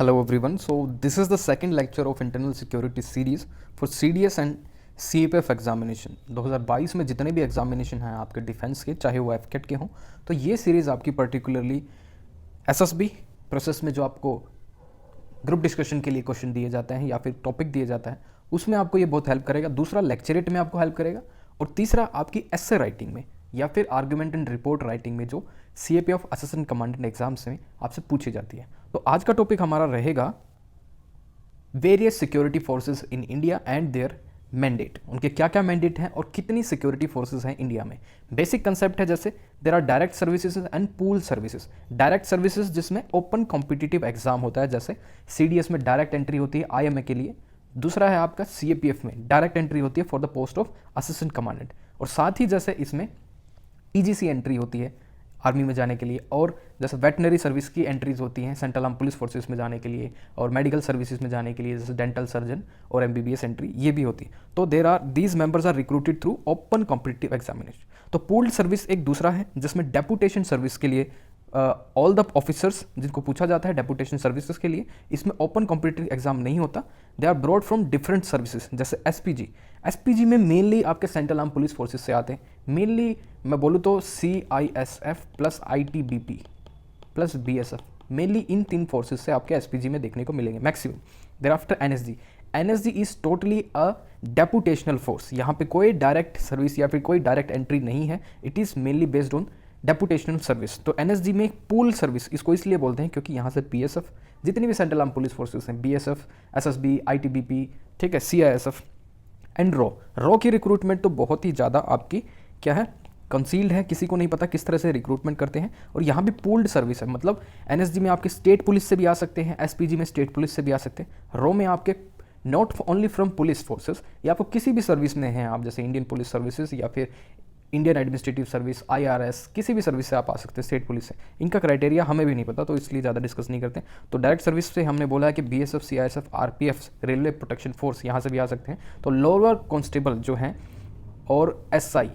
Hello everyone. So this is the second lecture of internal security series for CDS and CAPF examination 2022 में जितने भी examination हैं आपके defence के, चाहे वो एफकेट के हों, तो ये सीरीज़ आपकी पर्टिकुलरली एसएसबी प्रोसेस में जो आपको ग्रुप डिस्कशन के लिए क्वेश्चन दिए जाते हैं या फिर टॉपिक दिए जाता है उसमें आपको ये बहुत हेल्प करेगा। दूसरा लेक्चरेट में आपको हेल्प करेगा और तीसरा आपकी एस्से राइटिंग में या फिर आर्गुमेंट एंड रिपोर्ट राइटिंग में जो CAPF असिस्टेंट कमांडेंट एग्जाम्स में आपसे पूछी जाती है। तो आज का टॉपिक हमारा रहेगा various security forces in India and their mandate. उनके क्या क्या मैंडेट हैं और कितनी सिक्योरिटी फोर्सेस हैं इंडिया में। बेसिक कंसेप्ट है जैसे there are direct services and pool services. Direct services जिसमें ओपन कॉम्पिटिटिव एग्जाम होता है, जैसे CDS में डायरेक्ट एंट्री होती है IMA के लिए। दूसरा है आपका CAPF में डायरेक्ट एंट्री होती है for the post of assistant commandant, और साथ ही जैसे इसमें EGC एंट्री होती है आर्मी में जाने के लिए, और जैसे वेटनरी सर्विस की एंट्रीज होती हैं सेंट्रल आर्म पुलिस फोर्सेस में जाने के लिए, और मेडिकल सर्विसेज में जाने के लिए जैसे डेंटल सर्जन और MBBS एंट्री ये भी होती है। तो these members are recruited through open competitive examination. तो पूल्ड सर्विस एक दूसरा है जिसमें डेपुटेशन सर्विस के लिए ऑल द ऑफिसर्स जिनको पूछा जाता है डेपुटेशन सर्विसेज के लिए, इसमें ओपन कॉम्पिटिटिव एग्जाम नहीं होता। They are brought from different services जैसे SPG में मेनली आपके सेंट्रल आर्म पुलिस फोर्सेज से आते हैं। मेनली मैं बोलूँ तो CISF plus ITBP plus BSF, mainly इन तीन फोर्सेज से आपके SPG में देखने को मिलेंगे maximum. Thereafter NSG is totally a deputational force. यहाँ पे कोई डायरेक्ट सर्विस या फिर कोई डायरेक्ट एंट्री नहीं है, it is mainly based on deputational service. तो NSG में पूल सर्विस इसको इसलिए बोलते हैं क्योंकि यहाँ से PSF जितनी भी सेंट्रल आर्म पुलिस फोर्सेस हैं, BSF, SSB, ITBP, ठीक है, CISF एंड रॉ की रिक्रूटमेंट तो बहुत ही ज़्यादा आपकी क्या है, कंसील्ड है, किसी को नहीं पता किस तरह से रिक्रूटमेंट करते हैं। और यहाँ भी पूल्ड सर्विस है, मतलब NSG में आपके स्टेट पुलिस से भी आ सकते हैं, SPG में स्टेट पुलिस से भी आ सकते हैं, रॉ में आपके not only from police forces, या आपको किसी भी सर्विस में हैं आप, जैसे इंडियन पुलिस सर्विसेज या फिर इंडियन एडमिनिस्ट्रेटिव सर्विस, IRS, किसी भी सर्विस से आप आ सकते हैं, स्टेट पुलिस से। इनका क्राइटेरिया हमें भी नहीं पता तो इसलिए ज़्यादा डिस्कस नहीं करते। तो डायरेक्ट सर्विस से हमने बोला है कि BSF, CISF, RPF, railway protection force यहाँ से भी आ सकते हैं। तो लोअर कांस्टेबल जो हैं और SI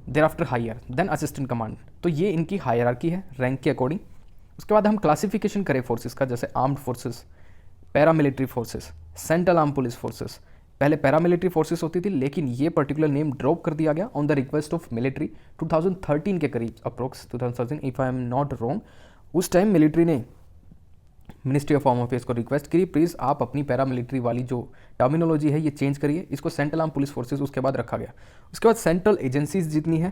thereafter higher than assistant command, तो ये इनकी हायरार्की है रैंक के अकॉर्डिंग। उसके बाद हम क्लासिफिकेशन करें फोर्सेस का, जैसे armed forces, paramilitary forces, central arm police forces. पहले पैरामिलिट्री फोर्सेस होती थी लेकिन ये पर्टिकुलर नेम ड्रॉप कर दिया गया on the request of military 2013 के करीब, approx 2013 if I am not wrong. उस टाइम मिलिट्री ने मिनिस्ट्री ऑफ होम अफेयर्स को रिक्वेस्ट करी, प्लीज़ आप अपनी पैरामिलिट्री वाली जो टर्मिनोलॉजी है ये चेंज करिए, इसको सेंट्रल आर्म पुलिस फोर्सेस उसके बाद रखा गया। उसके बाद सेंट्रल एजेंसीज जितनी है,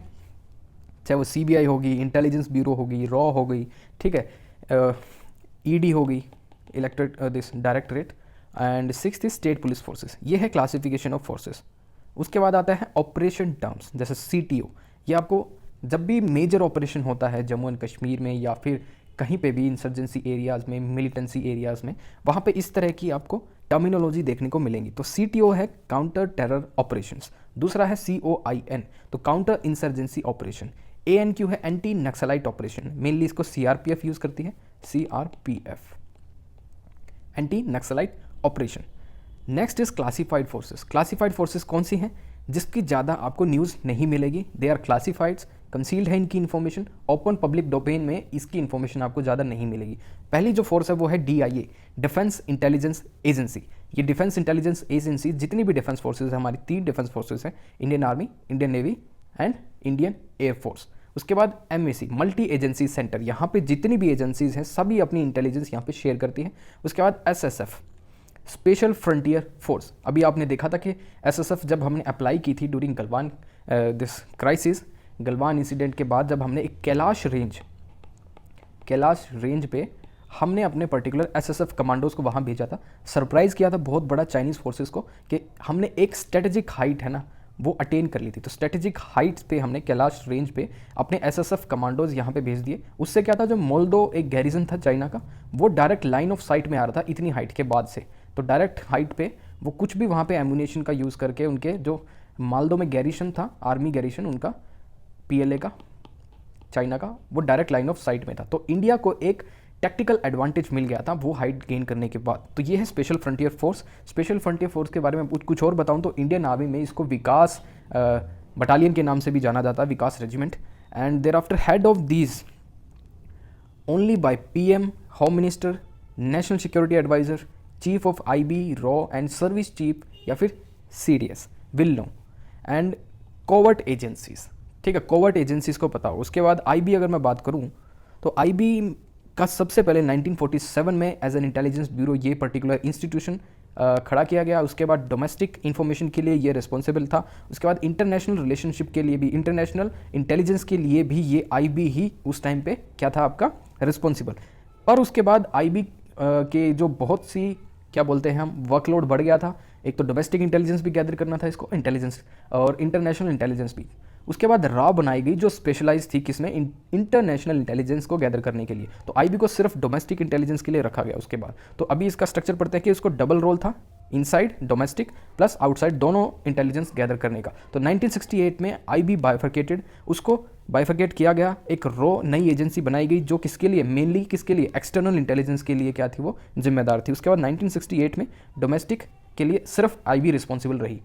चाहे वो CBI होगी, इंटेलिजेंस ब्यूरो होगी, रॉ हो गई, ठीक है, ED होगी, elected this directorate, and sixth is state police forces. ये है क्लासिफिकेशन ऑफ फोर्सेस। उसके बाद आता है ऑपरेशन टर्म्स, जैसे CTO। ये आपको जब भी मेजर ऑपरेशन होता है जम्मू एंड कश्मीर में या फिर कहीं पे भी इंसर्जेंसी एरियाज़ में, मिलिटेंसी एरियाज़ में, वहाँ पे इस तरह की आपको टर्मिनोलॉजी देखने को मिलेंगी। तो CTO है काउंटर टेरर ऑपरेशंस, दूसरा है COIN तो काउंटर इंसर्जेंसी ऑपरेशन, ANQ है एंटी नक्सलाइट ऑपरेशन, मेनली इसको CRPF यूज़ करती है, CRPF anti naxalite operation. Next is classified forces. Classified forces कौन सी हैं जिसकी ज़्यादा आपको न्यूज़ नहीं मिलेगी, दे आर क्लासिफाइड्स, कंसील्ड है इनकी इन्फॉर्मेशन, ओपन पब्लिक डोमेन में इसकी इन्फॉर्मेशन आपको ज़्यादा नहीं मिलेगी। पहली जो फोर्स है वो है DIA, डिफेंस इंटेलिजेंस एजेंसी। ये डिफेंस इंटेलिजेंस एजेंसी जितनी भी डिफेंस फोर्सेज है, हमारी 3 डिफेंस फोर्सेज हैं, Indian army, Indian navy and Indian air force. उसके बाद MAC, मल्टी एजेंसी सेंटर, यहाँ पे जितनी भी एजेंसीज हैं सभी अपनी इंटेलिजेंस यहाँ पे शेयर करती हैं। उसके बाद SSF, स्पेशल फ्रंटियर फोर्स। अभी आपने देखा था कि SSF जब हमने अप्लाई की थी during Galwan this crisis, Galwan incident के बाद, जब हमने एक कैलाश रेंज पे हमने अपने पर्टिकुलर SSF कमांडोज को वहाँ भेजा था, सरप्राइज़ किया था बहुत बड़ा चाइनीज़ फोर्सेस को कि हमने एक स्ट्रेटेजिक हाइट है ना वो अटेन कर ली थी। तो स्ट्रेटेजिक हाइट्स पे हमने कैलाश रेंज पे अपने SSF कमांडोज यहाँ पे भेज दिए। उससे क्या था, जो मोल्दो एक गैरिजन था चाइना का, वो डायरेक्ट लाइन ऑफ साइट में आ रहा था इतनी हाइट के बाद से। तो डायरेक्ट हाइट पे वो कुछ भी वहाँ पे एम्यूनेशन का यूज़ करके, उनके जो मालदो में गैरिशन था, आर्मी गैरिशन उनका, PLA का, चाइना का, वो डायरेक्ट लाइन ऑफ साइट में था। तो इंडिया को एक टैक्टिकल एडवांटेज मिल गया था वो हाइट गेन करने के बाद। तो ये है special frontier force. Special frontier force के बारे में कुछ और बताऊं तो इंडियन आर्मी में इसको विकास बटालियन के नाम से भी जाना जाता है, Vikas regiment. And thereafter head of these only by PM, home minister, national security adviser, chief of IB, रॉ एंड सर्विस चीफ, या फिर CDS will know. And covert agencies, ठीक है, कोवर्ट एजेंसीज को पता हो। उसके बाद आईबी अगर मैं बात करूं तो आईबी का सबसे पहले 1947 में एज एन इंटेलिजेंस ब्यूरो ये पर्टिकुलर इंस्टीट्यूशन खड़ा किया गया। उसके बाद डोमेस्टिक इन्फॉर्मेशन के लिए ये रिस्पॉन्सिबल था। उसके बाद इंटरनेशनल रिलेशनशिप के लिए भी, इंटरनेशनल इंटेलिजेंस के लिए भी ये आईबी ही उस टाइम पे क्या था आपका रिस्पॉन्सिबल। और उसके बाद आईबी के जो बहुत सी क्या बोलते हैं हम वर्कलोड बढ़ गया था। एक तो डोमेस्टिक इंटेलिजेंस भी गैदर करना था इसको, इंटेलिजेंस और इंटरनेशनल इंटेलिजेंस भी। उसके बाद रॉ बनाई गई जो स्पेशलाइज थी किसमें, इंटरनेशनल इंटेलिजेंस को गैदर करने के लिए। तो आईबी को सिर्फ डोमेस्टिक इंटेलिजेंस के लिए रखा गया। उसके बाद तो अभी इसका स्ट्रक्चर पढ़ते हैं कि उसको डबल रोल था, इनसाइड डोमेस्टिक प्लस आउटसाइड दोनों इंटेलिजेंस गैदर करने का। तो 1968 में आईबी बाइफरकेटेड, उसको बाइफरकेट किया गया, एक रॉ नई एजेंसी बनाई गई जो किसके लिए, मेनली किसके लिए, एक्सटर्नल इंटेलिजेंस के लिए क्या थी वो जिम्मेदार थी। उसके बाद 1968 में डोमेस्टिक के लिए सिर्फ आईबी रिस्पॉन्सिबल रही।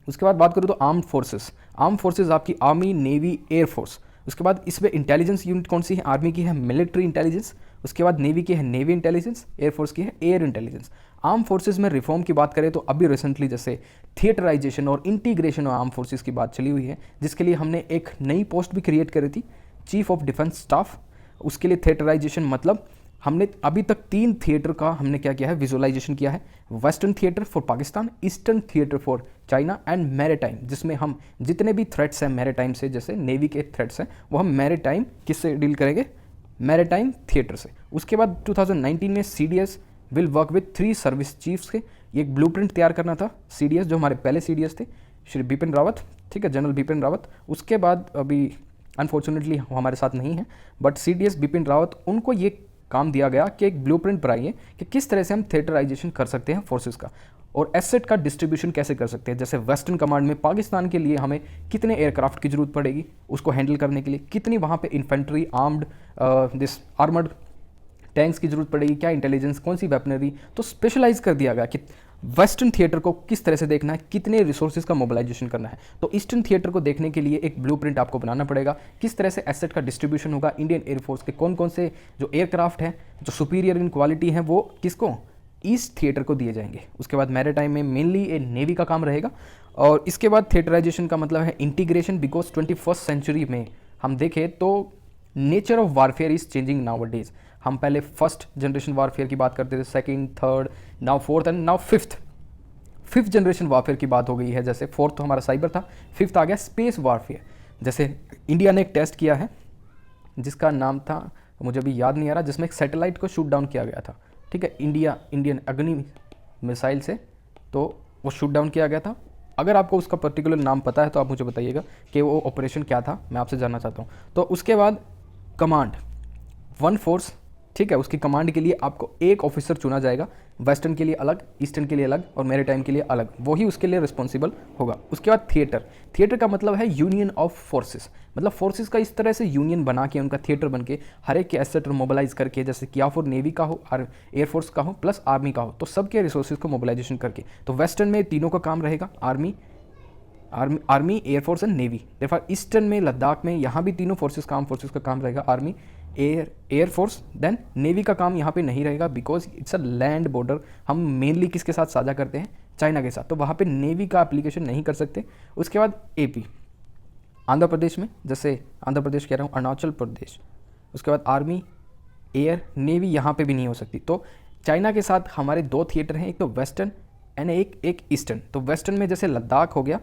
उसके बाद बात करूँ तो आर्म्ड फोर्सेस, आर्म फोर्सेस आपकी आर्मी, नेवी, एयरफोर्स। उसके बाद इसमें इंटेलिजेंस यूनिट कौन सी है, आर्मी की है मिलिट्री इंटेलिजेंस। उसके बाद नेवी की है नेवी इंटेलिजेंस, एयरफोर्स की है एयर इंटेलिजेंस। आर्म फोर्सेस में रिफॉर्म की बात करें तो अभी रिसेंटली जैसे थिएटराइजेशन और इंटीग्रेशन ऑफ आर्म फोर्सेस की बात चली हुई है, जिसके लिए हमने एक नई पोस्ट भी क्रिएट करी थी, चीफ ऑफ डिफेंस स्टाफ। उसके लिए थिएटराइजेशन मतलब हमने अभी तक 3 थिएटर का हमने क्या किया है, विजुअलाइजेशन किया है। Western theatre for Pakistan, eastern theatre for China and maritime, जिसमें हम जितने भी थ्रेट्स हैं मैरीटाइम से, जैसे नेवी के थ्रेट्स हैं, वो हम मैरीटाइम किससे डील करेंगे, मैरीटाइम थिएटर से। उसके बाद 2019 में CDS will work with 3 service chiefs के, ये एक ब्लूप्रिंट तैयार करना था। सीडीएस जो हमारे पहले सीडीएस थे, श्री बिपिन रावत, ठीक है, जनरल बिपिन रावत। उसके बाद अभी अनफॉर्चुनेटली हमारे साथ नहीं है, बट सीडीएस बिपिन रावत, उनको ये काम दिया गया कि एक ब्लूप्रिंट बनाइए कि किस तरह से हम थिएटराइजेशन कर सकते हैं फोर्सेस का, और एसेट का डिस्ट्रीब्यूशन कैसे कर सकते हैं। जैसे वेस्टर्न कमांड में पाकिस्तान के लिए हमें कितने एयरक्राफ्ट की जरूरत पड़ेगी उसको हैंडल करने के लिए, कितनी वहाँ पे infantry, armed this armoured tanks की जरूरत पड़ेगी, क्या इंटेलिजेंस, कौन सी वेपनरी। तो स्पेशलाइज कर दिया गया कि वेस्टर्न थिएटर को किस तरह से देखना है, कितने रिसोर्सेज का मोबिलाइजेशन करना है। तो ईस्टर्न थिएटर को देखने के लिए एक ब्लूप्रिंट आपको बनाना पड़ेगा, किस तरह से एसेट का डिस्ट्रीब्यूशन होगा। इंडियन एयरफोर्स के कौन कौन से जो एयरक्राफ्ट हैं जो सुपीरियर इन क्वालिटी हैं वो किसको, ईस्ट थिएटर को दिए जाएंगे। उसके बाद मैरीटाइम में मेनली ए नेवी का काम रहेगा। और इसके बाद थिएटराइजेशन का मतलब है इंटीग्रेशन, बिकॉज 21st सेंचुरी में हम देखें तो nature of warfare is changing now days. हम पहले फर्स्ट जनरेशन वारफेयर की बात करते थे, second, third, now fourth and now fifth generation warfare की बात हो गई है। जैसे फोर्थ तो हमारा साइबर था, फिफ्थ आ गया स्पेस वारफेयर। जैसे इंडिया ने एक टेस्ट किया है जिसका नाम था, मुझे अभी याद नहीं आ रहा, जिसमें एक सैटेलाइट को शूट डाउन किया गया था, ठीक है, इंडियन अग्नि मिसाइल से, तो वो शूट डाउन किया गया था। अगर आपको उसका पर्टिकुलर नाम पता है तो आप मुझे बताइएगा कि वो ऑपरेशन क्या था, मैं आपसे जानना चाहता हूँ। तो उसके बाद कमांड, वन फोर्स, ठीक है, उसकी कमांड के लिए आपको एक ऑफिसर चुना जाएगा, वेस्टर्न के लिए अलग, ईस्टर्न के लिए अलग और मैरीटाइम के लिए अलग, वही उसके लिए रिस्पॉन्सिबल होगा। उसके बाद थिएटर का मतलब है यूनियन ऑफ फोर्सेस, मतलब फोर्सेस का इस तरह से यूनियन बना के, उनका थिएटर बन के, हर एक के एसेट मोबिलाइज करके, जैसे कि या फिर नेवी का हो, एयरफोर्स का हो, प्लस आर्मी का हो, तो सबके रिसोर्सेज को मोबिलाइजेशन करके। तो वेस्टर्न में तीनों का काम रहेगा, आर्मी, एयरफोर्स एंड नेवी। देखा ईस्टर्न में लद्दाख में यहाँ भी तीनों फोर्सेस का काम रहेगा, आर्मी, एयरफोर्स, देन नेवी का काम यहाँ पे नहीं रहेगा, because it's a land border. हम मेनली किसके साथ साझा करते हैं, चाइना के साथ, तो वहाँ पे नेवी का एप्लीकेशन नहीं कर सकते। उसके बाद एपी, आंध्र प्रदेश में, जैसे आंध्र प्रदेश कह रहा हूँ, अरुणाचल प्रदेश। उसके बाद आर्मी, एयर, नेवी यहाँ पे भी नहीं हो सकती। तो चाइना के साथ हमारे 2 थिएटर हैं, एक तो वेस्टर्न एंड एक ईस्टर्न। तो वेस्टर्न में जैसे लद्दाख हो गया,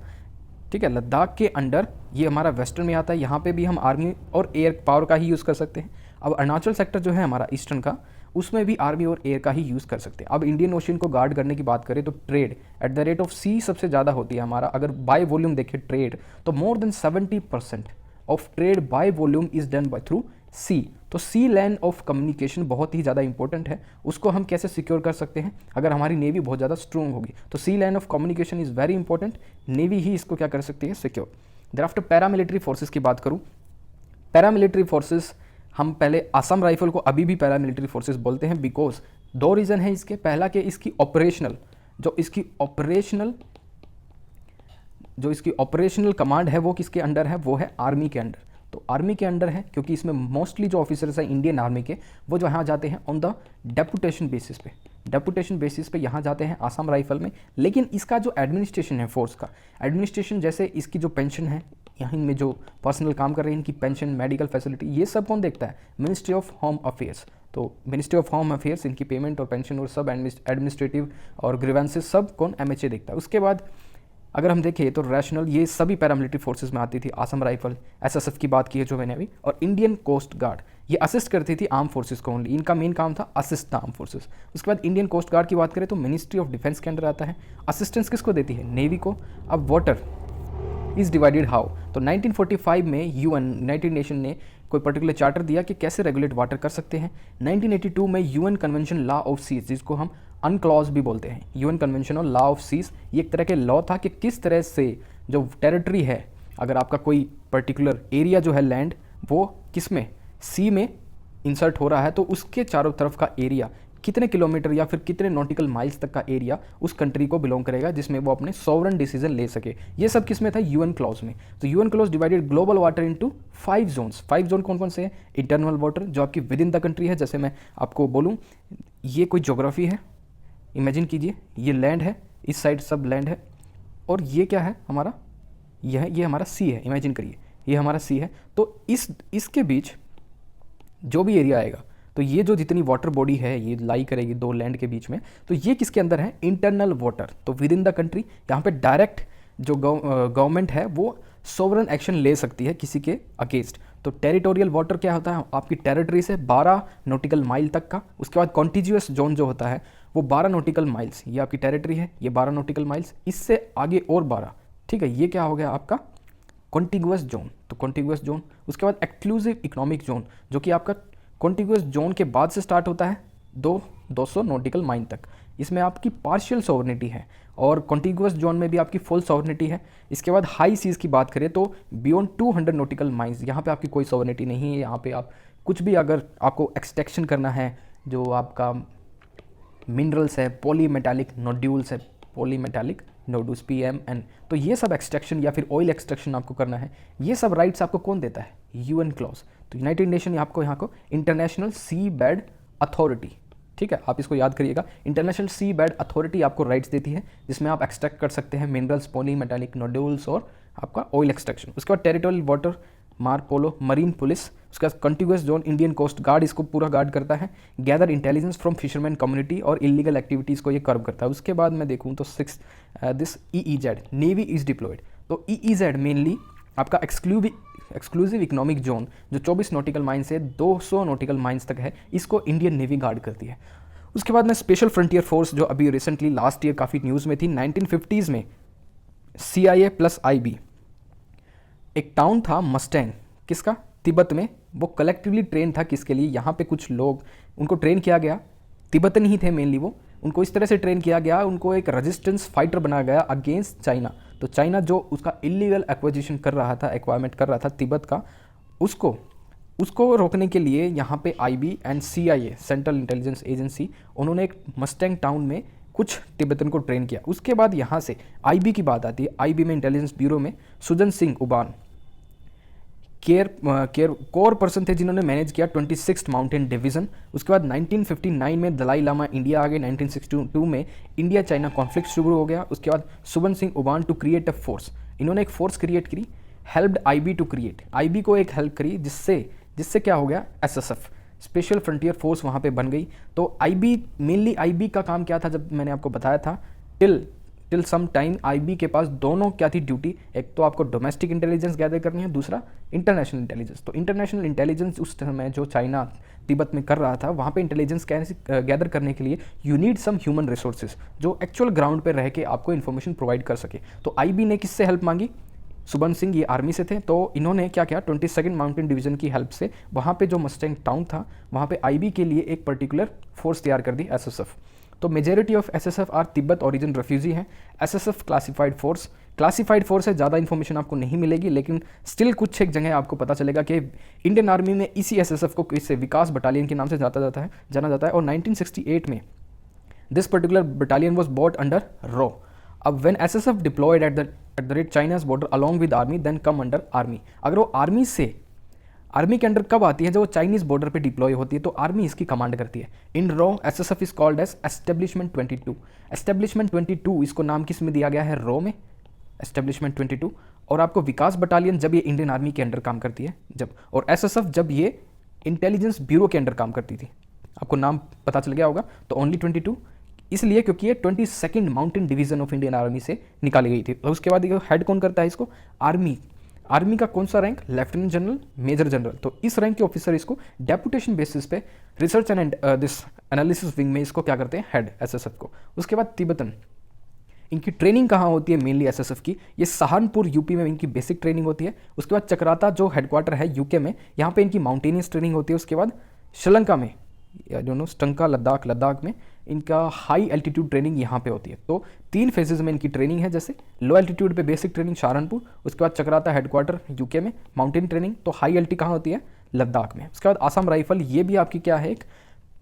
ठीक है, लद्दाख के अंडर ये हमारा वेस्टर्न में आता है, यहाँ पे भी हम आर्मी और एयर पावर का ही यूज़ कर सकते हैं। अब अरुणाचल सेक्टर जो है हमारा ईस्टर्न का, उसमें भी आर्मी और एयर का ही यूज़ कर सकते हैं। अब इंडियन ओशन को गार्ड करने की बात करें तो trade at the rate of sea सबसे ज़्यादा होती है हमारा। अगर बाय वॉल्यूम देखें ट्रेड, तो more than 70% of trade by volume is done by through sea. तो सी लैंड ऑफ कम्युनिकेशन बहुत ही ज़्यादा इंपॉर्टेंट है, उसको हम कैसे सिक्योर कर सकते हैं, अगर हमारी नेवी बहुत ज़्यादा स्ट्रॉन्ग होगी। तो sea land of communication is very important, navy ही इसको क्या कर सकती है, secure. Thereafter paramilitary forces की बात करूँ, पैरामिलिट्री फोर्सेस हम पहले असम राइफल को अभी भी पैरामिलिट्री फोर्सेस बोलते हैं, बिकॉज 2 रीज़न है इसके। पहला कि इसकी ऑपरेशनल कमांड है वो किसके अंडर है, वो है आर्मी के अंडर। तो आर्मी के अंडर है, क्योंकि इसमें मोस्टली जो ऑफिसर्स हैं इंडियन आर्मी के वो जो यहाँ जाते हैं ऑन द डेपुटेशन बेसिस पे, डेपुटेशन बेसिस पे यहाँ जाते हैं आसाम राइफल में। लेकिन इसका जो एडमिनिस्ट्रेशन है फोर्स का एडमिनिस्ट्रेशन, जैसे इसकी जो पेंशन है, यहाँ में जो पर्सनल काम कर रहे हैं इनकी पेंशन, मेडिकल फैसिलिटी, ये सब कौन देखता है? Ministry of home affairs. तो मिनिस्ट्री ऑफ होम अफेयर्स इनकी पेमेंट और पेंशन और सब एडमिनिस्ट्रेटिव और ग्रीवेंसेस सब कौन? MHA देखता है। उसके बाद अगर हम देखें तो रैशनल, ये सभी पैरामिलिट्री फोर्सेस में आती थी। आसम राइफल, SSF की बात की है जो मैंने अभी, और इंडियन कोस्ट गार्ड, ये असिस्ट करती थी आर्म फोर्सेस को ओनली, इनका मेन काम था असिस्ट द आर्म फोर्सेस। उसके बाद इंडियन कोस्ट गार्ड की बात करें तो मिनिस्ट्री ऑफ डिफेंस के अंडर आता है। असिस्टेंस किसको देती है? नेवी को। अब वाटर इज डिवाइडेड हाउ? तो 1945 में यूनाइटेड नेशन ने कोई पर्टिकुलर चार्टर दिया कि कैसे रेगुलेट वाटर कर सकते हैं। 1982 में UN convention law of seas, जिसको हम अनक्लॉज भी बोलते हैं, UN convention on law of seas, ये एक तरह के लॉ था कि किस तरह से जो टेरिटरी है, अगर आपका कोई पर्टिकुलर एरिया जो है लैंड वो किस में, सी में इंसर्ट हो रहा है, तो उसके चारों तरफ का एरिया कितने किलोमीटर या फिर कितने नॉटिकल माइल्स तक का एरिया उस कंट्री को बिलोंग करेगा, जिसमें वो अपने सॉवरन डिसीजन ले सके। ये सब किस में था? UN क्लॉज में। तो UN clause divided global water into 5 zones. 5 zone कौन कौन से हैं? इंटरनल वाटर जो आपकी विद इन द कंट्री है, जैसे मैं आपको बोलूँ ये कोई ज्योग्राफी है, इमेजिन कीजिए ये लैंड है, इस साइड सब लैंड है, और ये क्या है हमारा? ये हमारा सी है, इमेजिन करिए ये हमारा सी है। तो इसके बीच जो भी एरिया आएगा, तो ये जो जितनी वाटर बॉडी है ये लाई करेगी दो लैंड के बीच में, तो ये किसके अंदर है? Internal water. तो विद इन द कंट्री यहाँ पे डायरेक्ट जो गवर्नमेंट है वो सोवरन एक्शन ले सकती है किसी के अगेंस्ट। तो टेरिटोरियल वाटर क्या होता है? आपकी टेरिटरी से 12 नॉटिकल माइल तक का। उसके बाद कॉन्टिजियस जोन जो होता है वो 12 नॉटिकल माइल्स, ये आपकी टेरिटरी है, ये 12 नॉटिकल माइल्स, इससे आगे और 12, ठीक है, ये क्या हो गया आपका? Contiguous zone. तो कॉन्टिगुअस जोन, उसके बाद एक्सक्लूसिव इकोनॉमिक जोन, जो कि आपका कॉन्टिगुअस जोन के बाद से स्टार्ट होता है 200 नॉटिकल माइल तक। इसमें आपकी पार्शियल सॉवरेनिटी है, और कॉन्टिगुअस जोन में भी आपकी फुल सॉवरेनिटी है। इसके बाद हाई सीज की बात करें तो बियॉन्ड 200 नॉटिकल माइल्स, यहाँ पे आपकी कोई सॉवरेनिटी नहीं है। यहाँ पे आप कुछ भी अगर आपको एक्सट्रैक्शन करना है, जो आपका मिनरल्स है, पॉलीमेटालिक नोड्यूल्स है, पॉलीमेटालिक नोड्यूल्स PMN, तो ये सब एक्सट्रैक्शन या फिर ऑयल एक्सट्रैक्शन आपको करना है, ये सब राइट्स आपको कौन देता है? UN clause. तो यूनाइटेड नेशन आपको यहाँ को इंटरनेशनल सी बेड अथॉरिटी, ठीक है, आप इसको याद करिएगा, इंटरनेशनल सी बेड अथॉरिटी आपको राइट्स देती है, जिसमें आप एक्सट्रैक्ट कर सकते हैं मिनरल्स, पॉलीमेटालिक नोड्यूल्स और आपका ऑयल एक्सट्रैक्शन। उसके बाद टेरिटोरियल वाटर, मारपोलो, मरीन पुलिस, उसका contiguous zone, Indian coast guard इसको पूरा गार्ड करता है। Gather intelligence from fisherman community और इलीगल एक्टिविटीज़ को ये कर्व करता है। उसके बाद मैं देखूँ तो this EEZ, navy is deployed. तो EEZ मेनली आपका एक्सक्लूसिव इकोनॉमिक जोन, जो 24 नॉटिकल माइल से 200 नॉटिकल माइल्स तक है, इसको इंडियन नेवी गार्ड करती है। उसके बाद में स्पेशल फ्रंटियर फोर्स, जो अभी रिसेंटली लास्ट ईयर काफ़ी न्यूज़ में थी, 1950s में CIA प्लस IB, एक टाउन था मस्टैंग, किसका? तिब्बत में। वो कलेक्टिवली ट्रेन था किसके लिए? यहाँ पे कुछ लोग, उनको ट्रेन किया गया, तिब्बतन ही थे मेनली वो, उनको इस तरह से ट्रेन किया गया, उनको एक रेजिस्टेंस फाइटर बनाया गया अगेंस्ट चाइना। तो चाइना जो उसका इलीगल एक्विजिशन कर रहा था, एक्वायरमेंट कर रहा था तिब्बत का, उसको रोकने के लिए यहाँ पे IB and CIA, central intelligence agency, उन्होंने एक मस्टैंग टाउन में कुछ तिब्बतन को ट्रेन किया। उसके बाद यहाँ से IB की बात आती है। IB में इंटेलिजेंस ब्यूरो में सुजन सिंह उबान कोर पर्सन थे, जिन्होंने मैनेज किया 26th माउंटेन डिवीज़न। उसके बाद 1959 में दलाई लामा इंडिया आ गए। 1962 में इंडिया चाइना कॉन्फ्लिक्ट शुरू हो गया। उसके बाद Suban Singh Uban to create a force, इन्होंने एक फोर्स क्रिएट करी, helped IB to create, IB को एक हेल्प करी, जिससे क्या हो गया? SSF, स्पेशल फ्रंटियर फोर्स वहाँ पे बन गई। तो IB मेनली, IB का काम क्या था, जब मैंने आपको बताया था, टिल सम टाइम IB के पास दोनों क्या थी ड्यूटी, एक तो आपको डोमेस्टिक इंटेलिजेंस गैदर करनी है, दूसरा इंटरनेशनल इंटेलिजेंस। तो इंटरनेशनल इंटेलिजेंस उस समय जो चाइना तिब्बत में कर रहा था, वहाँ पे इंटेलिजेंस गैदर करने के लिए you need some human resources, जो एक्चुअल ग्राउंड पे रह के आपको इन्फॉर्मेशन प्रोवाइड कर सके। तो IB ने किससे हेल्प मांगी? सुबन सिंह, ये आर्मी से थे, तो इन्होंने क्या किया, 22nd माउंटेन डिवीज़न की हेल्प से वहाँ पे जो मस्टैंग टाउन था, वहाँ पे IB के लिए एक पर्टिकुलर फोर्स तैयार कर दी, SSF। तो majority of SSF are Tibet origin refugee हैं। SSF क्लासिफाइड फोर्स है, ज़्यादा इन्फॉर्मेशन आपको नहीं मिलेगी, लेकिन स्टिल कुछ एक जगह आपको पता चलेगा कि इंडियन आर्मी में इसी SSF को किससे, विकास बटालियन के नाम से जाना जाता है। और 1968 में this particular battalion was bought under रॉ। अब when SSF deployed at the rate China's border along with army, then come under army. अगर वो आर्मी से आर्मी के अंडर कब आती है, जब वो चाइनीज़ बॉर्डर पे डिप्लॉय होती है तो आर्मी इसकी कमांड करती है। इन रॉ SSF is called as establishment 22। Establishment 22 इसको नाम किस में दिया गया है, रॉ में, एस्टेब्लिशमेंट 22। और आपको विकास बटालियन जब ये इंडियन आर्मी के अंडर काम करती है जब, और एसएसएफ जब ये इंटेलिजेंस ब्यूरो के अंडर काम करती थी। आपको नाम पता चल गया होगा। तो ओनली 22 इसलिए क्योंकि ये 22nd mountain division of Indian army से निकाली गई थी। और उसके बाद हेड कौन करता है इसको, आर्मी। आर्मी का कौन सा rank, lieutenant general, major general. तो इस रैंक के ऑफिसर इसको डेपुटेशन बेसिस पे research and this analysis wing में इसको क्या करते हैं, हेड एसएसएफ को। उसके बाद तिब्बतन, इनकी ट्रेनिंग कहाँ होती है, मेनली एसएसएफ की, ये सहारनपुर यूपी में इनकी बेसिक ट्रेनिंग होती है। उसके बाद चक्राता जो हेडक्वार्टर है यूके में, यहाँ पे इनकी माउंटेनियस ट्रेनिंग होती है। उसके बाद श्रीलंका में, दोनों स्टंका लद्दाख में इनका हाई एल्टीट्यूड ट्रेनिंग यहाँ पे होती है। तो 3 फेजेज में इनकी ट्रेनिंग है, जैसे लो एल्टीट्यूड पे बेसिक ट्रेनिंग सहारनपुर, उसके बाद चक्राता हेडक्वार्टर यूके में माउंटेन ट्रेनिंग, तो हाई एल्टी कहाँ होती है, लद्दाख में। उसके बाद आसाम राइफल, ये भी आपकी क्या है, एक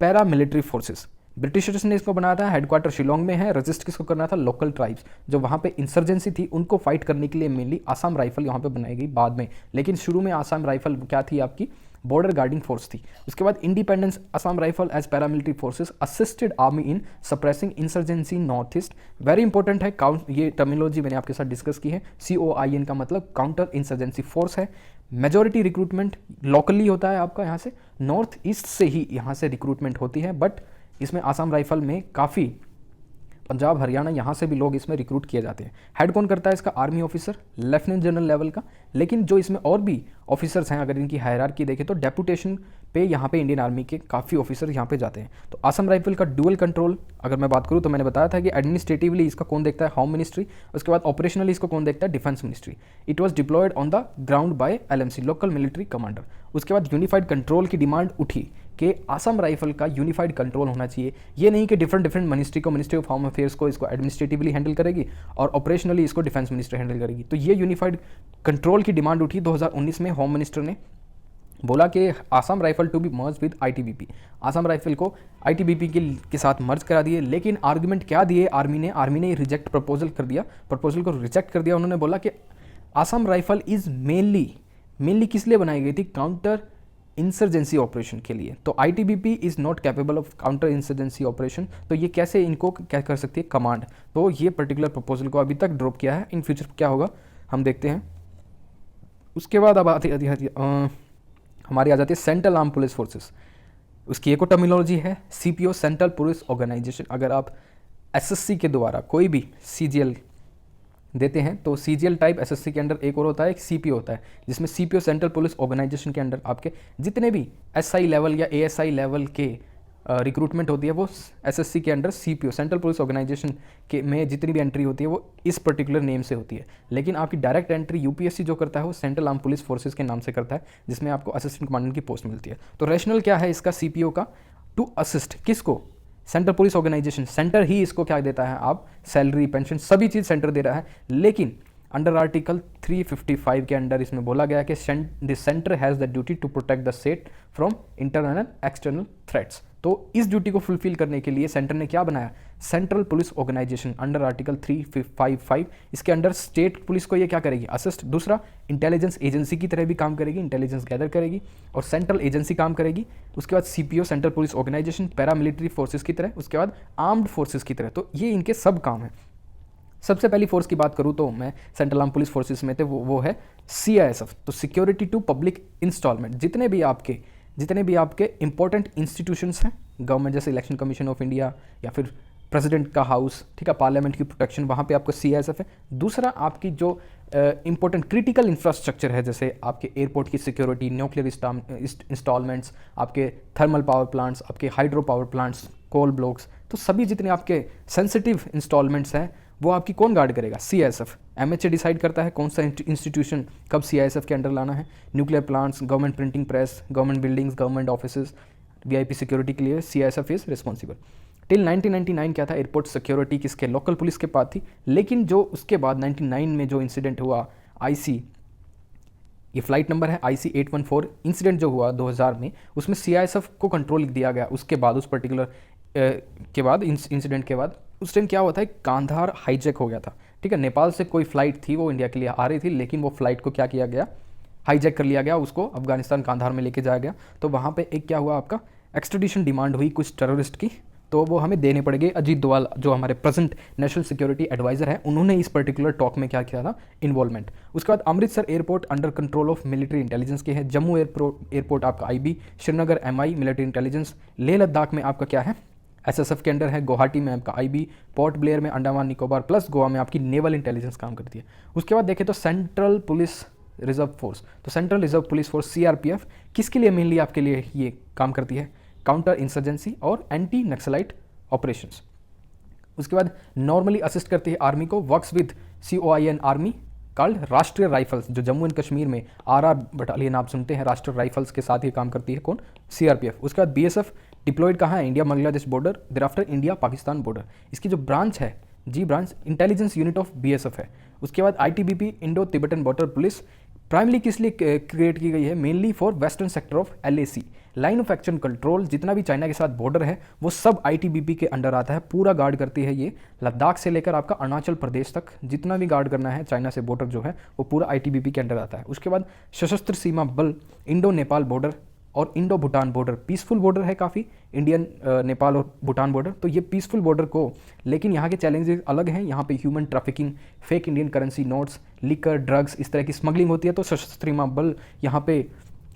पैरा मिलिट्री फोर्सेस। ब्रिटिशर्स ने इसको बनाया था, हेडक्वार्टर शिलोंग में है। रजिस्ट किसको करना था, लोकल ट्राइब्स जो वहाँ पे इंसर्जेंसी थी उनको फाइट करने के लिए मेनली आसाम राइफल यहाँ पे बनाई गई बाद में। लेकिन शुरू में आसाम राइफल क्या थी, आपकी बॉर्डर गार्डिंग फोर्स थी। उसके बाद independence, Assam rifle as paramilitary forces assisted army in suppressing insurgency north east. Very important है, ये टर्मिनोलॉजी मैंने आपके साथ डिस्कस की है। COIN का मतलब काउंटर इंसर्जेंसी फोर्स है। मेजॉरिटी रिक्रूटमेंट लोकली होता है आपका, यहाँ से नॉर्थ ईस्ट से ही यहाँ से रिक्रूटमेंट होती है। बट इसमें आसाम राइफल में काफ़ी पंजाब हरियाणा यहाँ से भी लोग इसमें रिक्रूट किए जाते हैं। हेड कौन करता है इसका, army officer, lieutenant general level का। लेकिन जो इसमें और भी ऑफिसर्स हैं, अगर इनकी हायरार्की देखें तो डेपुटेशन पे यहाँ पे इंडियन आर्मी के काफ़ी ऑफिसर यहाँ पे जाते हैं। तो आसाम राइफल का ड्यूअल कंट्रोल अगर मैं बात करूँ तो मैंने बताया था कि एडमिनिस्ट्रेटिवली इसका कौन देखता है, होम मिनिस्ट्री। उसके बाद ऑपरेशनली इसको कौन देखता है, defence ministry. It was diploid on the ground by LMC, local military commander. उसके बाद यूनिफाइड कंट्रोल की डिमांड उठी कि आसाम राइफल का यूनिफाइड कंट्रोल होना चाहिए। ये नहीं कि डिफरेंट मिनिस्ट्री को, मिनिस्ट्री ऑफ होम अफेयर्स को इसको एडमिनिस्ट्रेटिवली हैंडल करेगी और ऑपरेशनली इसको डिफेंस मिनिस्ट्री हैंडल करेगी। तो ये यूनिफाइड कंट्रोल की डिमांड उठी 2019 में। होम मिनिस्टर ने बोला कि Assam rifle to be merge with ITBP, Assam rifle को ITBP के साथ मर्ज करा दिए। लेकिन आर्गुमेंट क्या दिए आर्मी ने रिजेक्ट प्रपोजल कर दिया, प्रपोजल को रिजेक्ट कर दिया। उन्होंने बोला कि आसाम राइफल इज मेनली किस लिए बनाई गई थी, काउंटर इंसर्जेंसी ऑपरेशन के लिए। तो ITBP is not capable of counter insurgency operation, तो ये कैसे इनको क्या कर सकती है, कमांड। तो ये पर्टिकुलर प्रपोजल को अभी तक ड्रॉप किया है, इन फ्यूचर क्या होगा हम देखते हैं। उसके बाद अब हमारी आ जाती है सेंट्रल आर्म पुलिस फोर्सेस। उसकी एक और टर्मिनोलॉजी है CPO, सेंट्रल पुलिस ऑर्गेनाइजेशन। अगर आप SSC के द्वारा कोई भी CGL देते हैं तो CGL टाइप SSC के अंडर एक और होता है, एक CPO होता है, जिसमें CPO सेंट्रल पुलिस ऑर्गेनाइजेशन के अंडर आपके जितने भी SI लेवल या ASI लेवल के रिक्रूटमेंट होती है वो SSC के under CPO central police organisation के में जितनी भी एंट्री होती है वो इस पर्टिकुलर नेम से होती है। लेकिन आपकी डायरेक्ट एंट्री UPSC जो करता है वो सेंट्रल आर्म पुलिस फोर्सेस के नाम से करता है, जिसमें आपको असिस्टेंट कमांडेंट की पोस्ट मिलती है। तो रैशनल क्या है इसका CPO का, टू असिस्ट किसको, सेंट्रल पुलिस ऑर्गेनाइजेशन। सेंटर ही इसको क्या देता है, आप सैलरी पेंशन सभी चीज़ सेंटर दे रहा है। लेकिन अंडर आर्टिकल 355 के अंडर इसमें बोला गया कि the centre has the duty to protect the state from internal and external threats. तो इस ड्यूटी को फुलफिल करने के लिए सेंटर ने क्या बनाया, central police organisation under article 355। इसके अंडर स्टेट पुलिस को ये क्या करेगी, असिस्ट। दूसरा, इंटेलिजेंस एजेंसी की तरह भी काम करेगी, इंटेलिजेंस गैदर करेगी और सेंट्रल एजेंसी काम करेगी। उसके बाद CPO central police organisation paramilitary forces की तरह, उसके बाद आर्म्ड फोर्सेस की तरह। तो ये इनके सब काम है। सबसे पहली फोर्स की बात करूँ तो मैं सेंट्रल आर्म पुलिस फोर्सेस में थे, वो है CISF। तो सिक्योरिटी टू पब्लिक इंस्टॉलमेंट, जितने भी आपके इंपॉर्टेंट इंस्टीट्यूशंस हैं गवर्नमेंट, जैसे इलेक्शन कमीशन ऑफ इंडिया या फिर प्रेसिडेंट का हाउस, ठीक है, पार्लियामेंट की प्रोटेक्शन, वहाँ पे आपको CISF है। दूसरा, आपकी जो इंपॉर्टेंट क्रिटिकल इंफ्रास्ट्रक्चर है, जैसे आपके एयरपोर्ट की सिक्योरिटी, न्यूक्लियर इंस्टॉलमेंट्स, आपके थर्मल पावर प्लांट्स, आपके hydro power plants, coal blocks, तो सभी जितने आपके सेंसिटिव इंस्टॉलमेंट्स हैं वो आपकी कौन गार्ड करेगा, CISF। MHA डिसाइड करता है कौन सा इंस्टीट्यूशन कब CISF के अंडर लाना है। Nuclear plants, government printing press, government buildings, government offices, VIP security के लिए CISF इज रिस्पॉन्सिबल। टिल 1999 क्या था, एयरपोर्ट सिक्योरिटी किसके, लोकल पुलिस के पास थी। लेकिन जो उसके बाद 99 में जो इंसिडेंट हुआ IC, ये फ्लाइट नंबर है IC 814, इंसिडेंट जो हुआ 2000 में, उसमें CISF को कंट्रोल दिया गया। उसके बाद उस पर्टिकुलर के बाद इंसिडेंट के बाद उस टाइम क्या हुआ था, कांधार हाईजैक हो गया था, ठीक है। नेपाल से कोई फ्लाइट थी वो इंडिया के लिए आ रही थी, लेकिन वो फ्लाइट को क्या किया गया, हाईजैक कर लिया गया, उसको अफगानिस्तान कांधार में लेके जाया गया। तो वहाँ पे एक क्या हुआ, आपका एक्सट्रेडिशन डिमांड हुई कुछ टेररिस्ट की, तो वो हमें देने पड़ेंगे। अजीत डोवाल जो हमारे प्रेजेंट नेशनल सिक्योरिटी एडवाइजर है, उन्होंने इस पर्टिकुलर टॉक में क्या किया था, इन्वॉल्वमेंट। उसके बाद Amritsar airport under control of military intelligence के है, जम्मू एयरपोर्ट आपका IB, Srinagar MI military intelligence, Leh Ladakh में आपका क्या है, SSF के अंडर है, गुवाहाटी में आपका IB, पोर्ट ब्लेयर में अंडमान निकोबार प्लस गोवा में आपकी नेवल इंटेलिजेंस काम करती है। उसके बाद देखें तो सेंट्रल पुलिस रिजर्व फोर्स, तो central reserve police force CRPF किसके लिए मेनली आपके लिए ये काम करती है, काउंटर इंसर्जेंसी और एंटी नक्सलाइट ऑपरेशंस। उसके बाद नॉर्मली असिस्ट करती है आर्मी को, works with COIN army called राष्ट्रीय राइफल्स, जो जम्मू एंड कश्मीर में RR बटालियन आप सुनते हैं, राष्ट्रीय राइफल्स के साथ ये काम करती है कौन, CRPF। उसके बाद BSF डिप्लॉयड कहाँ है, India Bangladesh border, thereafter India Pakistan border. इसकी जो ब्रांच है, G branch intelligence unit of BSF है। उसके बाद ITBP Indo Tibetan border police primarily किस लिए क्रिएट की गई है, mainly for western sector of LAC, line of action control, जितना भी चाइना के साथ बॉर्डर है वो सब ITBP के अंडर आता है, पूरा गार्ड करती है ये, लद्दाख से लेकर आपका अरुणाचल प्रदेश तक जितना भी गार्ड करना है चाइना से बॉर्डर जो है वो पूरा ITBP के अंडर आता है। उसके बाद सशस्त्र सीमा बल, इंडो नेपाल बॉर्डर और Indo Bhutan border, peaceful border है काफ़ी, इंडियन नेपाल और भूटान बॉर्डर, तो ये पीसफुल बॉर्डर को, लेकिन यहाँ के चैलेंजेस अलग हैं। यहाँ पे human trafficking, fake Indian currency notes, liquor, drugs, इस तरह की स्मगलिंग होती है, तो सशस्त्र सीमा बल यहाँ पे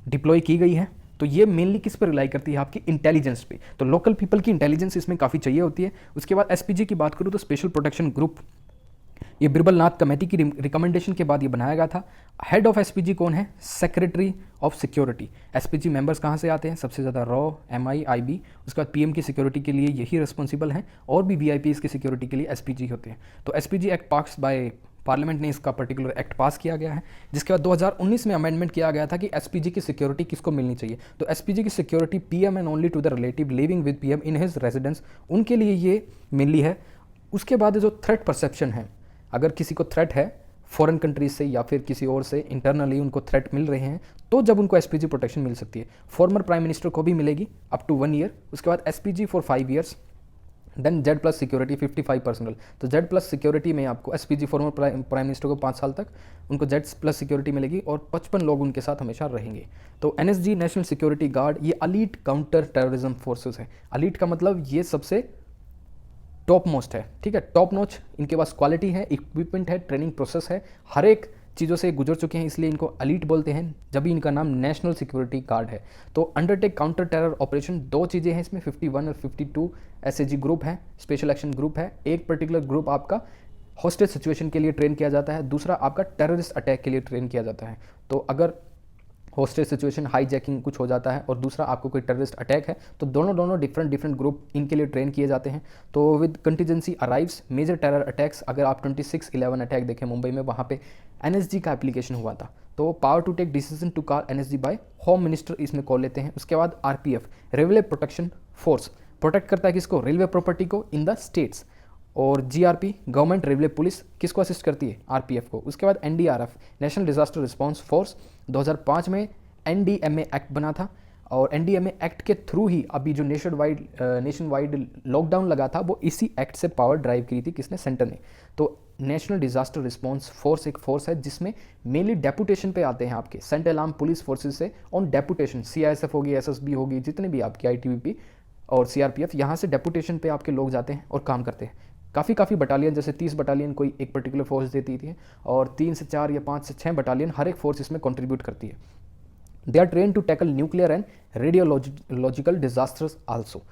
डिप्लॉय की गई है। तो ये मेनली किस पर रिलाई करती है, आपकी इंटेलिजेंस पे, तो लोकल पीपल की इंटेलिजेंस इसमें काफ़ी चाहिए होती है। उसके बाद SPG की बात करूँ तो स्पेशल प्रोटेक्शन ग्रुप, ये बिरबल नाथ कमेटी की रिकमेंडेशन के बाद ये बनाया गया था। हेड ऑफ SPG कौन है, secretary of security. SPG members कहाँ से आते हैं, सबसे ज़्यादा रॉ, MI, IB, उसके बाद PM की सिक्योरिटी के लिए यही रिस्पॉन्सिबल हैं, और भी VIPs की सिक्योरिटी के लिए SPG होते हैं। तो SPG act pass by parliament ने इसका पर्टिकुलर एक्ट पास किया गया है, जिसके बाद 2019 में अमेंडमेंट किया गया था कि SPG की सिक्योरिटी किसको मिलनी चाहिए, तो SPG की security PM and only to the relative living with PM in his residence, उनके लिए ये मिली है। उसके बाद जो थ्रेट परसेप्शन है, अगर किसी को थ्रेट है फॉरेन कंट्रीज से या फिर किसी और से इंटरनली उनको थ्रेट मिल रहे हैं, तो जब उनको SPG प्रोटेक्शन मिल सकती है। फॉर्मर प्राइम मिनिस्टर को भी मिलेगी अप टू 1 ईयर। उसके बाद SPG for 5 years, then Z+ security 55 personnel, तो Z+ सिक्योरिटी में आपको SPG फॉर्मर प्राइम मिनिस्टर को 5 साल तक उनको Z+ सिक्योरिटी मिलेगी और 55 लोग उनके साथ हमेशा रहेंगे। तो NSG नेशनल सिक्योरिटी गार्ड, ये अलीट काउंटर टेररिज्म फोर्सेस है। अलीट का मतलब ये सबसे टॉप मोस्ट है, ठीक है, टॉप नॉच इनके पास क्वालिटी है, इक्विपमेंट है, ट्रेनिंग प्रोसेस है, हर एक चीज़ों से गुजर चुके हैं, इसलिए इनको अलीट बोलते हैं, जब भी इनका नाम नेशनल सिक्योरिटी गार्ड है। तो अंडरटेक काउंटर टेरर ऑपरेशन, 2 चीज़ें हैं इसमें, 51 और 52 SAG ग्रुप है, स्पेशल एक्शन ग्रुप है। एक पर्टिकुलर ग्रुप आपका हॉस्टेज सिचुएशन के लिए ट्रेन किया जाता है, दूसरा आपका टेररिस्ट अटैक के लिए ट्रेन किया जाता है। तो अगर हॉस्टेज सिचुएशन, हाईजैकिंग कुछ हो जाता है और दूसरा आपको कोई टेररिस्ट अटैक है, तो दोनों डिफरेंट ग्रुप इनके लिए ट्रेन किए जाते हैं। तो with contingency arrives major terror attacks, अगर आप 26/11 अटैक देखें मुंबई में, वहाँ पे NSG का एप्लीकेशन हुआ था, तो power to take decision to call NSG by home minister इसमें कॉल लेते हैं। उसके बाद RPF railway protection force, protect करता है किसको, रेलवे प्रॉपर्टी को इन द स्टेट्स। और GRP गवर्नमेंट रेलवे पुलिस किसको असिस्ट करती है, RPF को। उसके बाद NDRF national disaster response force, 2005 में NDMA एक्ट बना था, और NDMA एक्ट के थ्रू ही अभी जो नेशन वाइड लॉकडाउन लगा था वो इसी एक्ट से पावर ड्राइव की थी, किसने, सेंटर ने। तो नेशनल डिजास्टर रिस्पांस फोर्स एक फोर्स है जिसमें मेनली डेपुटेशन पे आते हैं आपके सेंट्रल आर्म पुलिस फोर्सेज से ऑन डेपुटेशन, CISF होगी, SSB होगी, जितने भी आपकी ITBP और CRPF, यहाँ से डेपुटेशन पे आपके लोग जाते हैं और काम करते हैं। काफ़ी बटालियन, जैसे 30 बटालियन कोई एक पर्टिकुलर फोर्स देती थी, और 3 से 4 या 5 से 6 बटालियन हर एक फोर्स इसमें कंट्रीब्यूट करती है। They are train to tackle nuclear and radiological disasters also.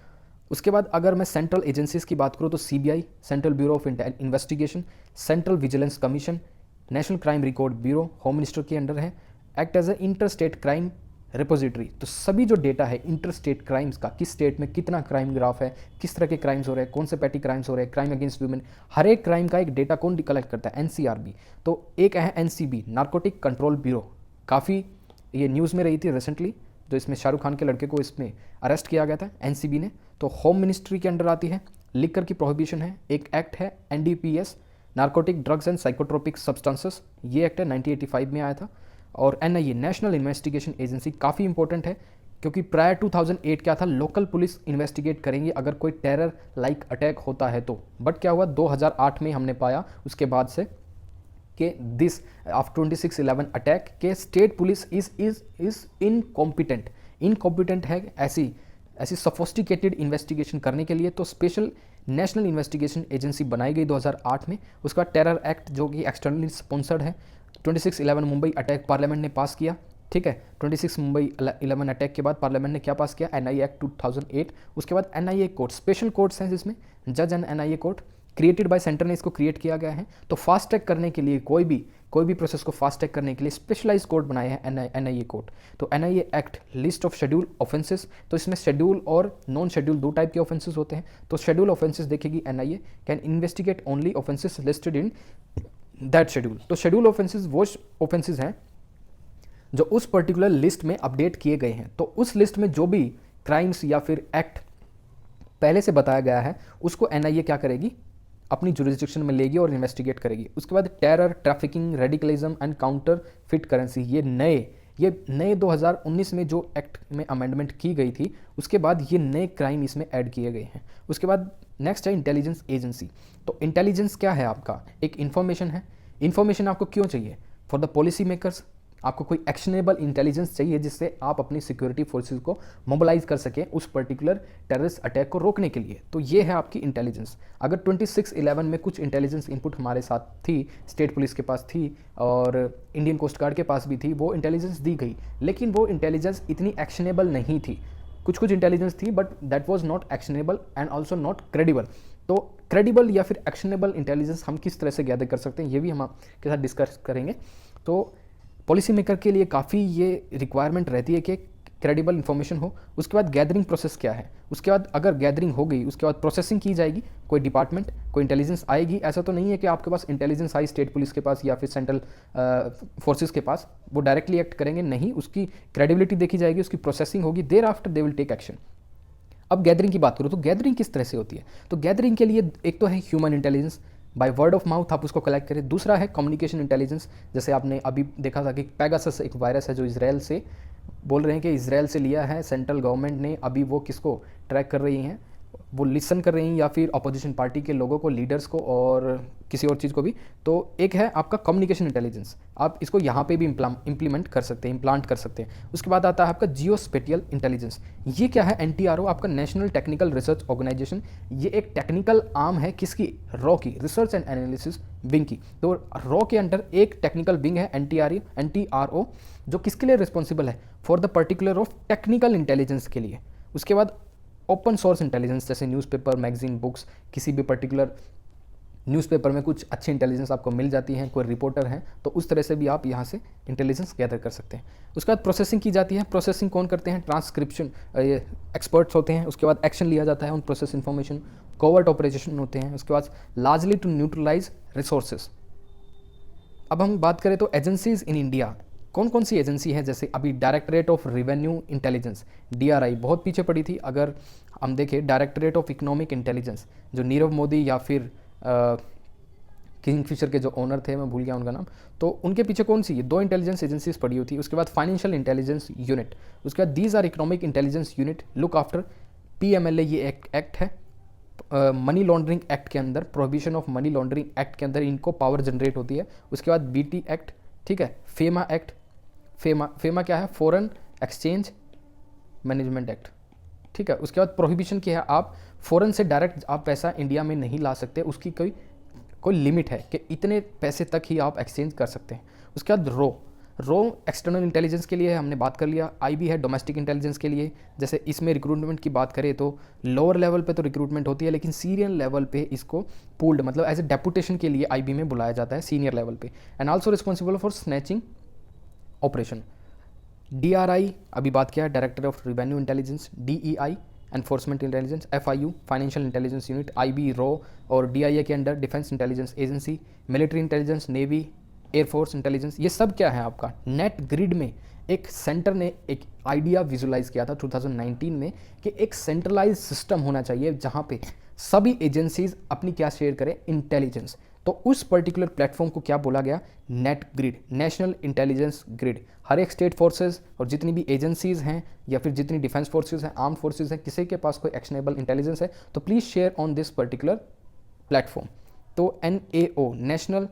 उसके बाद अगर मैं सेंट्रल एजेंसीज की बात करूँ तो CBI central bureau of investigation, central vigilance commission, national crime record bureau home minister के अंडर है, act as a inter state crime repository. तो सभी जो डेटा है इंटर स्टेट क्राइम्स का, किस स्टेट में कितना क्राइम ग्राफ है, किस तरह के क्राइम्स हो रहे हैं, कौन से पैटी क्राइम्स हो रहे हैं, क्राइम अगेंस्ट वुमेन, हर एक क्राइम का एक डेटा कौन कलेक्ट करता है, NCRB। तो एक है NCB नार्कोटिक कंट्रोल ब्यूरो, काफ़ी ये न्यूज़ में रही थी रिसेंटली, जो इसमें शाहरुख खान के लड़के को इसमें अरेस्ट किया गया था NCB ने। तो होम मिनिस्ट्री के अंडर आती है, लिकर की प्रोहिबिशन है, एक एक्ट है NDPS narcotic drugs and psychotropic substances, ये एक्ट है 1985 में आया था। और NIA नेशनल इन्वेस्टिगेशन एजेंसी काफ़ी इंपॉर्टेंट है, क्योंकि प्रायर 2008 क्या था, लोकल पुलिस इन्वेस्टिगेट करेंगे अगर कोई टेरर लाइक अटैक होता है तो, बट क्या हुआ 2008 में हमने पाया उसके बाद से कि दिस आफ्टर 26/11 अटैक के स्टेट पुलिस इज इनकॉम्पिटेंट है ऐसी सोफिस्टिकेटेड इन्वेस्टिगेशन करने के लिए। तो स्पेशल नेशनल इन्वेस्टिगेशन एजेंसी बनाई गई 2008 में। उसका टेरर एक्ट जो कि एक्सटर्नली स्पॉन्सर्ड है, 26/11 मुंबई अटैक पार्लियामेंट ने पास किया, ठीक है। 26 मुंबई 11 अटैक के बाद पार्लियामेंट ने क्या पास किया, एनआईए एक्ट 2008। उसके बाद एनआईए कोर्ट, स्पेशल कोर्ट्स हैं जिसमें जज and NIA court created by centre ने इसको क्रिएट किया गया है। तो फास्ट ट्रैक करने के लिए कोई भी प्रोसेस को फास्ट ट्रैक करने के लिए स्पेशलाइज कोर्ट बनाए हैं एनआईए कोर्ट। तो NIA act list of schedule offences, तो इसमें शेड्यूल और नॉन शेड्यूल दो टाइप के ऑफेंसेस होते हैं। तो शेड्यूल ऑफेंसेस देखेगी NIA can investigate only offences listed in that schedule. तो शेड्यूल ऑफेंसेस वो ऑफेंसेस हैं जो उस पर्टिकुलर लिस्ट में अपडेट किए गए हैं। तो उस लिस्ट में जो भी क्राइम्स या फिर एक्ट पहले से बताया गया है उसको एनआईए क्या करेगी, अपनी जुरिस्डिक्शन में लेगी और इन्वेस्टिगेट करेगी। उसके बाद terror, trafficking, radicalism and counter fit currency, ये नए 2019 में जो एक्ट में अमेंडमेंट की गई थी उसके बाद ये नए क्राइम इसमें ऐड किए गए हैं। उसके बाद नेक्स्ट है इंटेलिजेंस एजेंसी। तो इंटेलिजेंस क्या है आपका, एक इन्फॉर्मेशन है। इन्फॉर्मेशन आपको क्यों चाहिए, फॉर द पॉलिसी मेकर्स, आपको कोई एक्शनेबल इंटेलिजेंस चाहिए जिससे आप अपनी सिक्योरिटी फोर्सेस को मोबिलाइज कर सकें उस पर्टिकुलर टेररिस्ट अटैक को रोकने के लिए। तो ये है आपकी इंटेलिजेंस। अगर 26/11 में कुछ इंटेलिजेंस इनपुट हमारे साथ थी, स्टेट पुलिस के पास थी और इंडियन कोस्ट गार्ड के पास भी थी, वो इंटेलिजेंस दी गई, लेकिन वो इंटेलिजेंस इतनी एक्शनेबल नहीं थी। कुछ इंटेलिजेंस थी but that was not actionable and also not credible. तो क्रेडिबल या फिर एक्शनेबल इंटेलिजेंस हम किस तरह से गैदर कर सकते हैं, ये भी हम आपके साथ डिस्कस करेंगे। तो पॉलिसी मेकर के लिए काफ़ी ये रिक्वायरमेंट रहती है कि क्रेडिबल इन्फॉर्मेशन हो। उसके बाद गैदरिंग प्रोसेस क्या है, उसके बाद अगर गैदरिंग हो गई उसके बाद प्रोसेसिंग की जाएगी, कोई डिपार्टमेंट, कोई इंटेलिजेंस आएगी। ऐसा तो नहीं है कि आपके पास इंटेलिजेंस आई स्टेट पुलिस के पास या फिर सेंट्रल फोर्सेस के पास, वो डायरेक्टली एक्ट करेंगे, नहीं, उसकी क्रेडिबिलिटी देखी जाएगी, उसकी प्रोसेसिंग होगी, thereafter they will take action. अब गैदरिंग की बात करूँ तो गैदरिंग किस तरह से होती है, तो गैदरिंग के लिए एक तो है human intelligence, by word of mouth आप उसको कलेक्ट करें। दूसरा है कम्युनिकेशन इंटेलिजेंस, जैसे आपने अभी देखा था कि पैगासस एक वायरस है जो इजराइल से बोल रहे हैं कि इजराइल से लिया है, सेंट्रल गवर्नमेंट ने अभी वो किसको ट्रैक कर रही हैं, वो लिसन कर रही हैं या फिर अपोजिशन पार्टी के लोगों को, लीडर्स को और किसी और चीज़ को भी। तो एक है आपका कम्युनिकेशन इंटेलिजेंस, आप इसको यहाँ पे भी इम्प्लीमेंट कर सकते हैं, इम्प्लांट कर सकते हैं। उसके बाद आता है आपका जियो स्पेटियल इंटेलिजेंस। ये क्या है, NTRO, आपका नेशनल टेक्निकल रिसर्च ऑर्गेनाइजेशन। ये एक टेक्निकल आर्म है किसकी, रॉ की, रिसर्च एंड एनालिसिस विंग की। तो रॉ के अंडर एक टेक्निकल विंग है NTRO, जो किसके लिए रिस्पॉन्सिबल है, for the particular of technical intelligence के लिए। उसके बाद ओपन सोर्स इंटेलिजेंस, जैसे न्यूज़पेपर, मैगजीन, बुक्स, किसी भी पर्टिकुलर न्यूज़पेपर में कुछ अच्छी इंटेलिजेंस आपको मिल जाती है, कोई रिपोर्टर हैं, तो उस तरह से भी आप यहाँ से इंटेलिजेंस गैदर कर सकते हैं। उसके बाद प्रोसेसिंग की जाती है। प्रोसेसिंग कौन करते हैं, ट्रांसक्रिप्शन एक्सपर्ट्स होते हैं। उसके बाद एक्शन लिया जाता है उन प्रोसेस इन्फॉर्मेशन, कोवर्ट ऑपरेशन होते हैं। उसके बाद लार्जली टू न्यूट्रलाइज रिसोर्सेज। अब हम बात करें तो एजेंसीज इन इंडिया, कौन कौन सी एजेंसी है, जैसे अभी directorate of revenue intelligence DRI बहुत पीछे पड़ी थी। अगर हम देखें डायरेक्टरेट ऑफ इकोनॉमिक इंटेलिजेंस, जो नीरव मोदी या फिर किंगफिशर के जो ओनर थे, मैं भूल गया उनका नाम, तो उनके पीछे कौन सी, दो इंटेलिजेंस एजेंसीज पड़ी हुई थी। उसके बाद फाइनेंशियल इंटेलिजेंस यूनिट, उसके बाद these are economic intelligence unit look after PMLA, ये एक्ट है मनी लॉन्ड्रिंग एक्ट के अंदर, prohibition of money laundering act के अंदर इनको पावर जनरेट होती है। उसके बाद BT एक्ट, ठीक है, फेमा एक्ट, फेमा क्या है, फॉरेन एक्सचेंज मैनेजमेंट एक्ट, ठीक है। उसके बाद प्रोहिबिशन क्या है, आप फॉरेन से डायरेक्ट आप पैसा इंडिया में नहीं ला सकते, उसकी कोई लिमिट है कि इतने पैसे तक ही आप एक्सचेंज कर सकते हैं। उसके बाद रो एक्सटर्नल इंटेलिजेंस के लिए है, हमने बात कर लिया। IB है डोमेस्टिक इंटेलिजेंस के लिए, जैसे इसमें रिक्रूटमेंट की बात करें तो लोअर लेवल पे तो रिक्रूटमेंट होती है, लेकिन सीनियर लेवल पे इसको पूल्ड मतलब एज ए डेपुटेशन के लिए IB में बुलाया जाता है सीनियर लेवल पे। And also responsible for snatching operation. DRI अभी बात किया, director of revenue intelligence, DEI enforcement intelligence, FIU financial intelligence unit, IB raw और DIA के under defence intelligence agency, military intelligence, navy, air force intelligence. ये सब क्या है आपका, नेट ग्रिड में एक सेंटर ने एक आइडिया विजुलाइज किया था 2019 में कि एक सेंट्रलाइज सिस्टम होना चाहिए जहाँ पे सभी एजेंसीज अपनी क्या शेयर करें, इंटेलिजेंस। तो उस पर्टिकुलर प्लेटफॉर्म को क्या बोला गया, net grid, national intelligence grid. हर एक स्टेट फोर्सेस और जितनी भी एजेंसीज हैं या फिर जितनी डिफेंस फोर्सेस हैं, आर्म फोर्सेस हैं, किसी के पास कोई एक्शनेबल इंटेलिजेंस है तो please share on this particular platform. तो NAO, national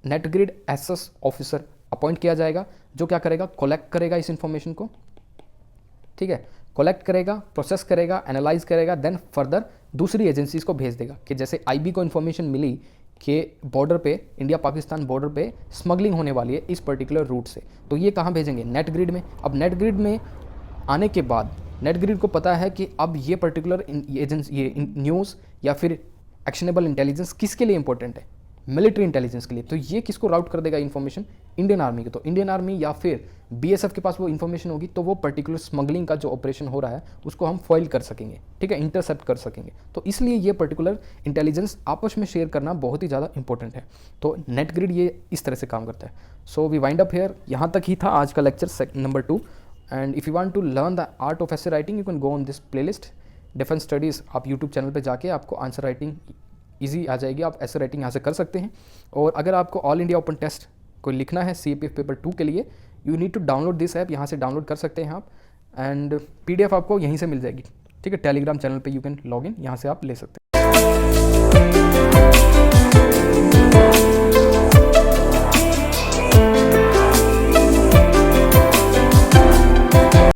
net grid SS officer appoint किया जाएगा, जो क्या करेगा, कलेक्ट करेगा इस इंफॉर्मेशन को, ठीक है, कलेक्ट करेगा, प्रोसेस करेगा, एनालाइज करेगा, देन फर्दर दूसरी एजेंसीज को भेज देगा। कि जैसे आईबी को इन्फॉर्मेशन मिली कि बॉर्डर पे, इंडिया पाकिस्तान बॉर्डर पे स्मगलिंग होने वाली है इस पर्टिकुलर रूट से, तो ये कहाँ भेजेंगे, नेट ग्रिड में। अब नेट ग्रिड में आने के बाद नेट ग्रिड को पता है कि अब ये पर्टिकुलर एजेंसी, ये न्यूज़ या फिर एक्शनेबल इंटेलिजेंस किसके लिए इंपॉर्टेंट है, मिलिट्री इंटेलिजेंस के लिए। तो ये किसको राउट कर देगा इन्फॉर्मेशन, इंडियन आर्मी के। तो इंडियन आर्मी या फिर बीएसएफ के पास वो इन्फॉर्मेशन होगी, तो वो पर्टिकुलर स्मगलिंग का जो ऑपरेशन हो रहा है उसको हम फॉइल कर सकेंगे, ठीक है, इंटरसेप्ट कर सकेंगे। तो इसलिए ये पर्टिकुलर इंटेलिजेंस आपस में शेयर करना बहुत ही ज़्यादा इंपॉर्टेंट है। तो नेट ग्रिड ये इस तरह से काम करता है। So we wind up here, यहाँ तक ही था आज का lecture number 2। And if you want to learn the art of essay writing, you can go on this playlist defence studies. आप यूट्यूब चैनल पे जाके आपको आंसर राइटिंग ईजी आ जाएगी, आप ऐसे राइटिंग यहाँ से कर सकते हैं। और अगर आपको ऑल इंडिया ओपन टेस्ट को लिखना है CAPF पेपर 2 के लिए, you need to download this app, यहाँ से डाउनलोड कर सकते हैं आप। एंड PDF आपको यहीं से मिल जाएगी, ठीक है, टेलीग्राम चैनल पे यू कैन लॉग इन, यहाँ से आप ले सकते हैं।